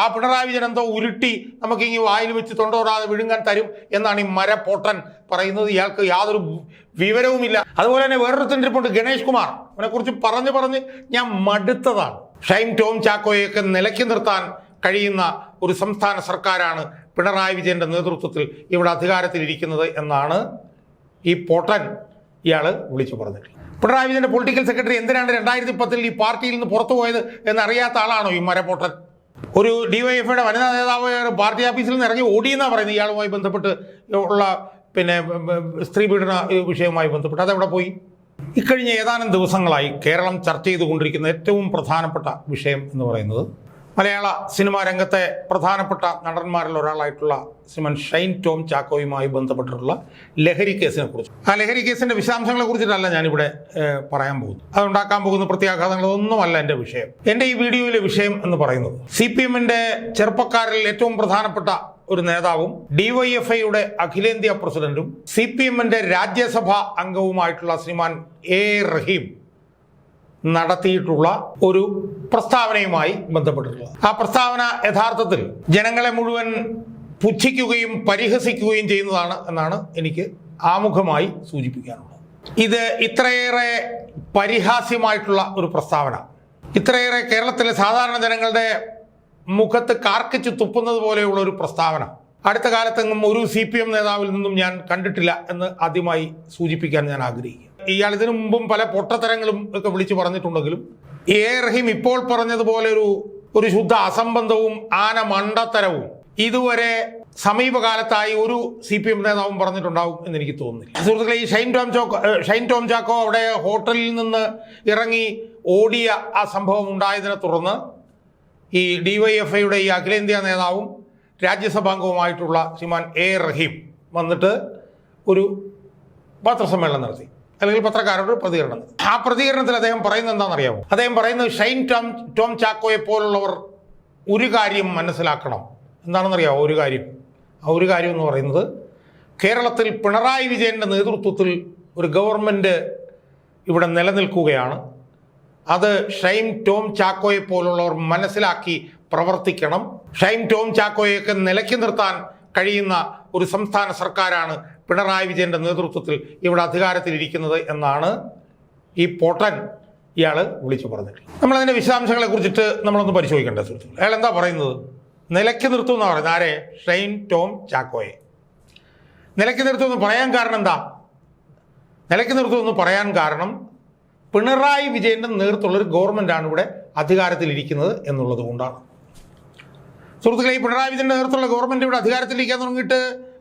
ആ പിണറായി വിജയൻ എന്തോ ഉരുട്ടി നമുക്കിങ്ങി വായിൽ വെച്ച് തൊണ്ടോടാതെ വിഴുങ്ങാൻ തരും എന്നാണ് ഈ മരപ്പൊട്ടൻ പറയുന്നത്. ഇയാൾക്ക് യാതൊരു വിവരവുമില്ല. അതുപോലെ തന്നെ വേറൊരുത്തൻ ഇരിപ്പുണ്ട്, ഗണേഷ് കുമാർ. അവനെക്കുറിച്ച് പറഞ്ഞ് ഞാൻ മടുത്തതാണ്. ഷൈൻ ടോം ചാക്കോയൊക്കെ നിലയ്ക്ക് നിർത്താൻ കഴിയുന്ന ഒരു സംസ്ഥാന സർക്കാരാണ് പിണറായി വിജയന്റെ നേതൃത്വത്തിൽ ഇവിടെ അധികാരത്തിലിരിക്കുന്നത് എന്നാണ് ഈ പൊട്ടൻ ഇയാൾ വിളിച്ചു പറഞ്ഞിട്ടുള്ളത്. പിണറായി വിജയന്റെ പൊളിറ്റിക്കൽ സെക്രട്ടറി എന്തിനാണ് 2010 ഈ പാർട്ടിയിൽ നിന്ന് പുറത്തു പോയത് എന്നറിയാത്ത ആളാണോ ഈ മരപ്പൊട്ടൻ? ഒരു ഡിവൈഎഫ്ഐയുടെ വനിതാ നേതാവ് പാർട്ടി ഓഫീസിൽ നിന്ന് ഇറങ്ങി ഓടിയെന്നാണ് പറയുന്നത് ഇയാളുമായി ബന്ധപ്പെട്ട് ഉള്ള സ്ത്രീ പീഡന വിഷയവുമായി ബന്ധപ്പെട്ട്. അതെവിടെ പോയി? ഇക്കഴിഞ്ഞ ഏതാനും ദിവസങ്ങളായി കേരളം ചർച്ച ചെയ്തുകൊണ്ടിരിക്കുന്ന ഏറ്റവും പ്രധാനപ്പെട്ട വിഷയം എന്ന് പറയുന്നത് മലയാള സിനിമാ രംഗത്തെ പ്രധാനപ്പെട്ട നടന്മാരിൽ ഒരാളായിട്ടുള്ള ശ്രീമാൻ ഷൈൻ ടോം ചാക്കോയുമായി ബന്ധപ്പെട്ടിട്ടുള്ള ലഹരി കേസിനെ കുറിച്ച്. ആ ലഹരി കേസിന്റെ വിശദാംശങ്ങളെ കുറിച്ചിട്ടല്ല ഞാനിവിടെ പറയാൻ പോകുന്നത്. അതുണ്ടാക്കാൻ പോകുന്ന പ്രത്യാഘാതങ്ങളൊന്നുമല്ല എൻ്റെ വിഷയം. എൻ്റെ ഈ വീഡിയോയിലെ വിഷയം എന്ന് പറയുന്നത് CPM-ന്റെ ചെറുപ്പക്കാരിൽ ഏറ്റവും പ്രധാനപ്പെട്ട ഒരു നേതാവും DYFIയുടെ അഖിലേന്ത്യാ പ്രസിഡന്റും CPM-ന്റെ രാജ്യസഭാ അംഗവുമായിട്ടുള്ള ശ്രീമാൻ A റഹീം നടത്തിയിട്ടുള്ള ഒരു പ്രസ്താവനയുമായി ബന്ധപ്പെട്ടിട്ടുള്ളത്. ആ പ്രസ്താവന യഥാർത്ഥത്തിൽ ജനങ്ങളെ മുഴുവൻ പുച്ഛിക്കുകയും പരിഹസിക്കുകയും ചെയ്യുന്നതാണ് എന്നാണ് എനിക്ക് ആമുഖമായി സൂചിപ്പിക്കാനുള്ളത്. ഇത് ഇത്രയേറെ പരിഹാസ്യമായിട്ടുള്ള ഒരു പ്രസ്താവന, ഇത്രയേറെ കേരളത്തിലെ സാധാരണ ജനങ്ങളുടെ മുഖത്ത് കാർക്കിച്ച് തുപ്പുന്നത് പോലെയുള്ള ഒരു പ്രസ്താവന അടുത്ത കാലത്തെങ്ങും ഒരു CPM നേതാവിൽ നിന്നും ഞാൻ കണ്ടിട്ടില്ല എന്ന് ആദ്യമായി സൂചിപ്പിക്കാൻ ഞാൻ ആഗ്രഹിക്കുക. ഇയാൾ ഇതിനു മുമ്പും പല പൊട്ടത്തരങ്ങളും ഒക്കെ വിളിച്ചു പറഞ്ഞിട്ടുണ്ടെങ്കിലും A റഹീം ഇപ്പോൾ പറഞ്ഞതുപോലെ ഒരു ശുദ്ധ അസംബന്ധവും ആന മണ്ടത്തരവും ഇതുവരെ സമീപകാലത്തായി ഒരു CPM നേതാവും പറഞ്ഞിട്ടുണ്ടാവും എന്ന് എനിക്ക് തോന്നുന്നില്ല. സുഹൃത്തുക്കളെ, ഈ ഷൈൻ ടോം ചാക്കോ അവിടെ ഹോട്ടലിൽ നിന്ന് ഇറങ്ങി ഓടിയ ആ സംഭവം ഉണ്ടായതിനെ തുടർന്ന് ഈ DYFIയുടെ ഈ അഖിലേന്ത്യാ നേതാവും രാജ്യസഭാംഗവുമായിട്ടുള്ള ശ്രീമാൻ A റഹീം വന്നിട്ട് ഒരു പത്രസമ്മേളനം നടത്തി, അല്ലെങ്കിൽ പത്രക്കാരോട് പ്രതികരണം. ആ പ്രതികരണത്തിൽ അദ്ദേഹം പറയുന്നത് എന്താണെന്നറിയാമോ? അദ്ദേഹം പറയുന്നത് ഷൈൻ ടോം ചാക്കോയെ പോലുള്ളവർ ഒരു കാര്യം മനസ്സിലാക്കണം. എന്താണെന്നറിയാമോ ആ ഒരു കാര്യം എന്ന് പറയുന്നത്, കേരളത്തിൽ പിണറായി വിജയന്റെ നേതൃത്വത്തിൽ ഒരു ഗവൺമെൻറ് ഇവിടെ നിലനിൽക്കുകയാണ്. അത് ഷൈൻ ടോം ചാക്കോയെ പോലുള്ളവർ മനസ്സിലാക്കി പ്രവർത്തിക്കണം. ഷൈൻ ടോം ചാക്കോയൊക്കെ നിലയ്ക്ക് നിർത്താൻ കഴിയുന്ന ഒരു സംസ്ഥാന സർക്കാരാണ് പിണറായി വിജയന്റെ നേതൃത്വത്തിൽ ഇവിടെ അധികാരത്തിലിരിക്കുന്നത് എന്നാണ് ഈ പൊട്ടൻ ഇയാൾ വിളിച്ചു പറഞ്ഞിട്ടുള്ളത്. നമ്മളതിൻ്റെ വിശദാംശങ്ങളെ കുറിച്ചിട്ട് നമ്മളൊന്ന് പരിശോധിക്കേണ്ട സുഹൃത്തുക്കൾ. അയാൾ എന്താ പറയുന്നത്? നിലയ്ക്ക് നിർത്തും എന്നാണ് പറയുന്നത്. ആരെ? ഷൈൻ ടോം ചാക്കോയെ നിലയ്ക്ക് നിർത്തുമെന്ന് പറയാൻ കാരണം എന്താ? നിലയ്ക്ക് നിർത്തുമെന്ന് പറയാൻ കാരണം പിണറായി വിജയന്റെ നേതൃത്വമുള്ള ഒരു ഗവൺമെൻറ്റാണ് ഇവിടെ അധികാരത്തിലിരിക്കുന്നത് എന്നുള്ളത് കൊണ്ടാണ്. സുഹൃത്തുക്കളെ, ഈ പിണറായി വിജയന്റെ നേതൃത്വമുള്ള ഗവൺമെൻറ് ഇവിടെ അധികാരത്തിലിരിക്കാൻ തുടങ്ങിയിട്ട്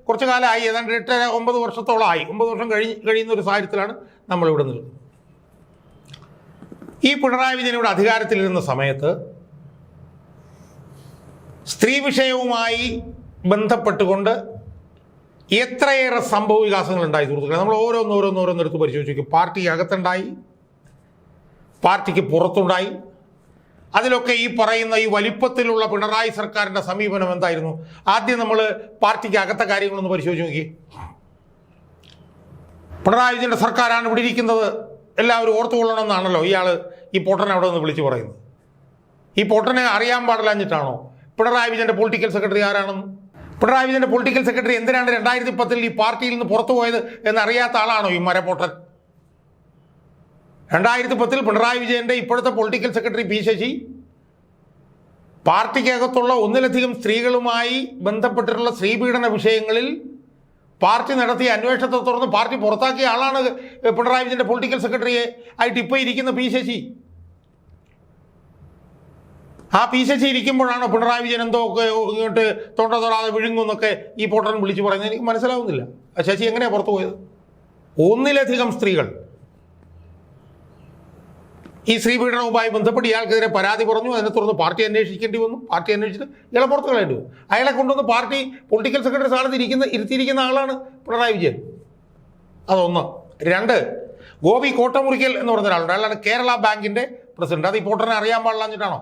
കുറച്ചു കാലമായി, ഏതാണ്ട് 8-9 വർഷത്തോളമായി. 9 വർഷം കഴിയുന്ന ഒരു സാഹചര്യത്തിലാണ് നമ്മളിവിടെ നിൽക്കുന്നത്. ഈ പിണറായി വിജയൻ ഇവിടെ അധികാരത്തിലിരുന്ന സമയത്ത് സ്ത്രീ വിഷയവുമായി ബന്ധപ്പെട്ടുകൊണ്ട് എത്രയേറെ സംഭവ വികാസങ്ങൾ ഉണ്ടായി സുഹൃത്തുക്കളെ. നമ്മൾ ഓരോന്നോരോന്നെടുത്ത് പരിശോധിച്ച് നോക്കി. പാർട്ടി അകത്തുണ്ടായി, പാർട്ടിക്ക് പുറത്തുണ്ടായി. അതിലൊക്കെ ഈ പറയുന്ന ഈ വലിപ്പത്തിലുള്ള പിണറായി സർക്കാരിൻ്റെ സമീപനം എന്തായിരുന്നു? ആദ്യം നമ്മൾ പാർട്ടിക്ക് അകത്തെ കാര്യങ്ങളൊന്ന് പരിശോധിച്ച് നോക്കി. പിണറായി വിജയൻ്റെ സർക്കാരാണ് ഇവിടെ ഇരിക്കുന്നത്, എല്ലാവരും ഓർത്തുകൊള്ളണമെന്നാണല്ലോ ഈ പൊട്ടനെ അവിടെ നിന്ന് വിളിച്ചു പറയുന്നത്. ഈ പൊട്ടനെ അറിയാൻ പാടില്ലാഞ്ഞിട്ടാണോ പിണറായി വിജയൻ്റെ പൊളിറ്റിക്കൽ സെക്രട്ടറി ആരാണെന്ന്? പിണറായി വിജയൻ്റെ പൊളിറ്റിക്കൽ സെക്രട്ടറി എന്തിനാണ് 2010 ഈ പാർട്ടിയിൽ നിന്ന് പുറത്തു പോയത് എന്നറിയാത്ത ആളാണോ ഈ മരപ്പൊട്ടൻ? 2010 പിണറായി വിജയന്റെ ഇപ്പോഴത്തെ പൊളിറ്റിക്കൽ സെക്രട്ടറി P ശശി പാർട്ടിക്കകത്തുള്ള ഒന്നിലധികം സ്ത്രീകളുമായി ബന്ധപ്പെട്ടിട്ടുള്ള സ്ത്രീപീഡന വിഷയങ്ങളിൽ പാർട്ടി നടത്തിയ അന്വേഷണത്തെ തുടർന്ന് പാർട്ടി പുറത്താക്കിയ ആളാണ് പിണറായി വിജയന്റെ പൊളിറ്റിക്കൽ സെക്രട്ടറിയെ ആയിട്ട് ഇപ്പോൾ ഇരിക്കുന്ന P ശശി. ആ P ശശി ഇരിക്കുമ്പോഴാണോ പിണറായി വിജയൻ എന്തോ ഇങ്ങോട്ട് തൊണ്ട തൊടാതെ വിഴുങ്ങുന്നൊക്കെ ഈ പൊട്ടൻ വിളിച്ചു പറയുന്നത്? എനിക്ക് മനസ്സിലാവുന്നില്ല. ആ ശശി എങ്ങനെയാണ് പുറത്തു പോയത്? ഒന്നിലധികം സ്ത്രീകൾ ഈ സ്ത്രീപീഡനവുമായി ബന്ധപ്പെട്ട് ഇയാൾക്കെതിരെ പരാതി പറഞ്ഞു. അതിനെ തുടർന്ന് പാർട്ടി അന്വേഷിക്കേണ്ടി വന്നു. പാർട്ടി അന്വേഷിച്ചിട്ട് ഇയാളെ പുറത്തു കളയേണ്ടി വന്നു. അയാളെ കൊണ്ടുവന്ന് പാർട്ടി പൊളിറ്റിക്കൽ സെക്രട്ടറി സ്ഥാനത്ത് ഇരുത്തിയിരിക്കുന്ന ആളാണ് പിണറായി വിജയൻ. അതൊന്ന്. 2, ഗോപി കോട്ടമുറിക്കൽ എന്ന് പറഞ്ഞ ഒരാളുണ്ട്. അയാളാണ് കേരള ബാങ്കിൻ്റെ പ്രസിഡന്റ്. അത് ഈ പൊട്ടനെ അറിയാൻ പാടില്ലാഞ്ഞിട്ടാണോ?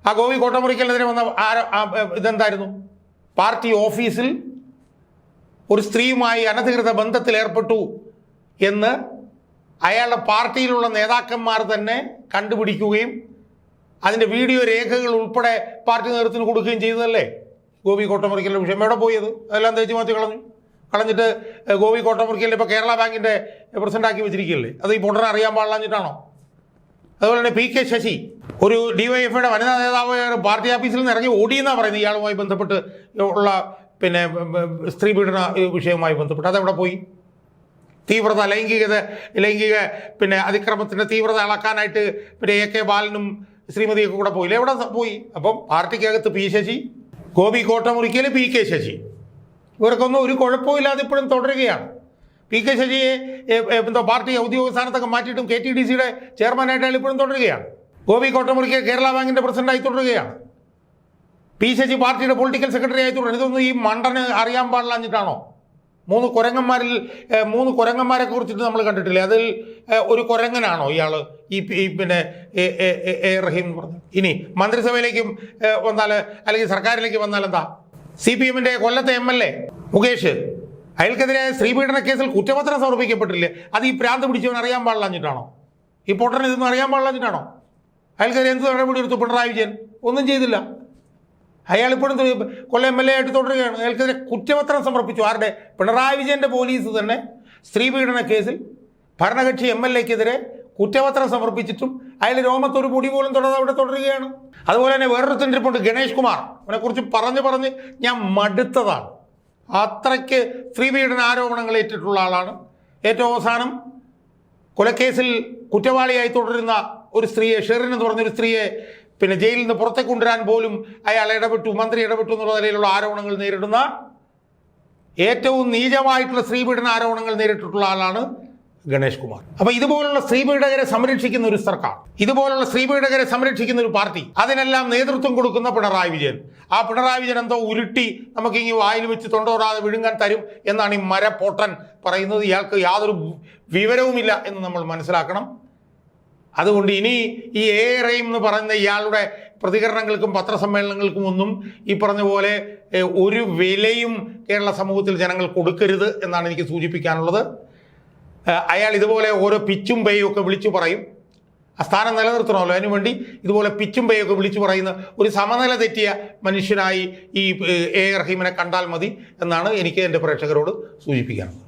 ആ ഗോപി കോട്ടമുറിക്കലിനെതിരെ വന്ന ഇതെന്തായിരുന്നു? പാർട്ടി ഓഫീസിൽ ഒരു സ്ത്രീയുമായി അനധികൃത ബന്ധത്തിൽ ഏർപ്പെട്ടു എന്ന് അയാളുടെ പാർട്ടിയിലുള്ള നേതാക്കന്മാർ തന്നെ കണ്ടുപിടിക്കുകയും അതിൻ്റെ വീഡിയോ രേഖകൾ ഉൾപ്പെടെ പാർട്ടി നേതൃത്വത്തിന് കൊടുക്കുകയും ചെയ്തതല്ലേ ഗോപി കോട്ടമുറിക്കലിൻ്റെ വിഷയം. എവിടെ പോയത്? അതെല്ലാം തേച്ച് മാറ്റി കളഞ്ഞിട്ട് ഗോപി കോട്ടമുറിക്കലിൻ്റെ ഇപ്പോൾ കേരള ബാങ്കിൻ്റെ പ്രസിഡൻ്റാക്കി വെച്ചിരിക്കുകയല്ലേ. അത് ഈ പൊട്ടനെ അറിയാൻ പാടില്ലാഞ്ഞിട്ടാണോ? അതുപോലെ തന്നെ പി കെ ശശി ഒരു ഡിവൈഎഫ്ഐയുടെ വനിതാ നേതാവ് പാർട്ടി ഓഫീസിൽ നിന്ന് ഇറങ്ങി ഓടിയെന്നാണ് പറയുന്നത് ഇയാളുമായി ബന്ധപ്പെട്ട് ഉള്ള പിന്നെ സ്ത്രീ പീഡന വിഷയവുമായി ബന്ധപ്പെട്ട്. അതെവിടെ പോയി? തീവ്രത ലൈംഗിക പിന്നെ അതിക്രമത്തിൻ്റെ തീവ്രത അളക്കാനായിട്ട് പിന്നെ AK ബാലനും ശ്രീമതിയൊക്കെ കൂടെ പോയില്ലേ? എവിടെ പോയി? അപ്പം പാർട്ടിക്കകത്ത് P Sasi, Gopi Kottamurikkal, P K Sasi ഇവർക്കൊന്നും ഒരു കുഴപ്പമില്ലാതെ ഇപ്പോഴും തുടരുകയാണ്. പി കെ ശശിയെ എന്തോ പാർട്ടി ഔദ്യോഗിക സ്ഥാനത്തൊക്കെ മാറ്റിയിട്ടും KTDCയുടെ ചെയർമാനായിട്ട് അയാൾ ഇപ്പോഴും തുടരുകയാണ്. ഗോപി കോട്ടമുറിക്കൽ കേരള ബാങ്കിൻ്റെ പ്രസിഡന്റായി തുടരുകയാണ്. പി ശശി പാർട്ടിയുടെ പൊളിറ്റിക്കൽ സെക്രട്ടറി ആയി തുടരുന്നു. ഇതൊന്നും ഈ മണ്ടന് അറിയാൻ പാടില്ലാഞ്ഞിട്ടാണോ? 3 കുരങ്ങന്മാരെ കുറിച്ചിട്ട് നമ്മൾ കണ്ടിട്ടില്ലേ? അതിൽ ഒരു കുരങ്ങനാണോ ഇയാൾ ഈ പിന്നെ റഹീം എന്ന് പറഞ്ഞു? ഇനി മന്ത്രിസഭയിലേക്കും വന്നാൽ അല്ലെങ്കിൽ സർക്കാരിലേക്ക് വന്നാൽ എന്താ? CPMന്റെ കൊല്ലത്തെ MLA മുകേഷ്, അയാൾക്കെതിരെ സ്ത്രീപീഡന കേസിൽ കുറ്റപത്രം സമർപ്പിക്കപ്പെട്ടില്ലേ? അത് ഈ പ്രാന്ത് പിടിച്ചവൻ അറിയാൻ പാടില്ലാഞ്ഞിട്ടാണോ? ഈ പൊട്ടന് ഇതൊന്നും അറിയാൻ പാടില്ലാഞ്ഞിട്ടാണോ? അയാൾക്കെതിരെ എന്ത് നടപടി എടുത്തു പിണറായി വിജയൻ? ഒന്നും ചെയ്തില്ല. അയാൾ ഇപ്പോഴും കൊല്ലം MLA ആയിട്ട് തുടരുകയാണ്. അയാൾക്കെതിരെ കുറ്റപത്രം സമർപ്പിച്ചു. ആരുടെ? പിണറായി വിജയൻ്റെ പോലീസ് തന്നെ സ്ത്രീപീഡന കേസിൽ ഭരണകക്ഷി MLAക്കെതിരെ കുറ്റപത്രം സമർപ്പിച്ചിട്ടും അയാൾ രോമത്തൊരു പൊടി പോലും തൊടാതെ അവിടെ തുടരുകയാണ്. അതുപോലെ തന്നെ വേറൊരു ഇരിപ്പുണ്ട്, ഗണേഷ് കുമാർ. അവനെക്കുറിച്ച് പറഞ്ഞ് ഞാൻ മടുത്തതാണ്. അത്രയ്ക്ക് സ്ത്രീപീഡന ആരോപണങ്ങൾ ഏറ്റിട്ടുള്ള ആളാണ്. ഏറ്റവും അവസാനം കൊലക്കേസിൽ കുറ്റവാളിയായി തുടരുന്ന ഒരു സ്ത്രീയെ, ഷെറിൻ എന്ന് പറഞ്ഞൊരു സ്ത്രീയെ പിന്നെ ജയിലിൽ നിന്ന് പുറത്തേക്ക് കൊണ്ടുവരാൻ പോലും അയാൾ മന്ത്രി ഇടപെട്ടു എന്നുള്ള നിലയിലുള്ള ആരോപണങ്ങൾ നേരിടുന്ന ഏറ്റവും നീചമായിട്ടുള്ള സ്ത്രീപീഡന ആരോപണങ്ങൾ നേരിട്ടിട്ടുള്ള ആളാണ് ഗണേഷ് കുമാർ. അപ്പൊ ഇതുപോലുള്ള സ്ത്രീപീഡകരെ സംരക്ഷിക്കുന്ന ഒരു സർക്കാർ, ഇതുപോലുള്ള സ്ത്രീപീഡകരെ സംരക്ഷിക്കുന്ന ഒരു പാർട്ടി, അതിനെല്ലാം നേതൃത്വം കൊടുക്കുന്ന പിണറായി വിജയൻ. ആ പിണറായി വിജയൻ എന്തോ ഉരുട്ടി നമുക്കിങ്ങനെ വായിൽ വെച്ച് തൊണ്ടോടാതെ വിഴുങ്ങാൻ തരും എന്നാണ് ഈ മരപ്പൊട്ടൻ പറയുന്നത്. ഇയാൾക്ക് യാതൊരു വിവരവുമില്ല എന്ന് നമ്മൾ മനസ്സിലാക്കണം. അതുകൊണ്ട് ഇനി ഈ റഹീം എന്ന് പറയുന്ന ഇയാളുടെ പ്രതികരണങ്ങൾക്കും പത്രസമ്മേളനങ്ങൾക്കും ഒന്നും ഈ പറഞ്ഞ പോലെ ഒരു വിലയും കേരള സമൂഹത്തിൽ ജനങ്ങൾ കൊടുക്കരുത് എന്നാണ് എനിക്ക് സൂചിപ്പിക്കാനുള്ളത്. അയാൾ ഇതുപോലെ ഓരോ പിച്ചും പേയും ഒക്കെ വിളിച്ചു പറയും. ആ സ്ഥാനം നിലനിർത്തണമല്ലോ, അതിനുവേണ്ടി ഇതുപോലെ പിച്ചും പേയൊക്കെ വിളിച്ചു പറയുന്ന ഒരു സമനില തെറ്റിയ മനുഷ്യനായി ഈ റഹീമിനെ കണ്ടാൽ മതി എന്നാണ് എനിക്ക് എൻ്റെ പ്രേക്ഷകരോട് സൂചിപ്പിക്കാനുള്ളത്.